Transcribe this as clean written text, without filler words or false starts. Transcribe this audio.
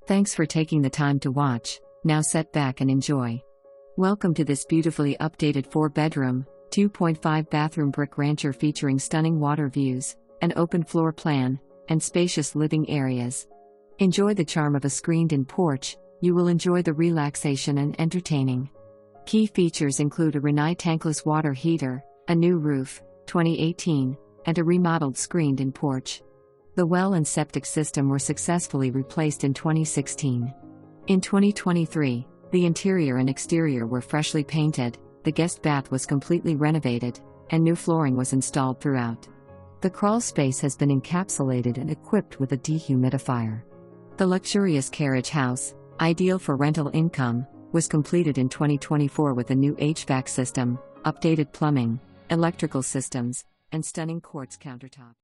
Thanks for taking the time to watch. Now sit back and enjoy. Welcome to this beautifully updated 4-bedroom, 2.5 bathroom brick rancher featuring stunning water views, an open floor plan, and spacious living areas. Enjoy the charm of a screened-in porch. You will enjoy the relaxation and entertaining. Key features include a Rinnai tankless water heater, a new roof, 2018, and a remodeled screened-in porch. The well and septic system were successfully replaced in 2016. In 2023, the interior and exterior were freshly painted, the guest bath was completely renovated, and new flooring was installed throughout. The crawl space has been encapsulated and equipped with a dehumidifier. The luxurious carriage house, ideal for rental income, was completed in 2024 with a new HVAC system, updated plumbing, electrical systems, and stunning quartz countertops.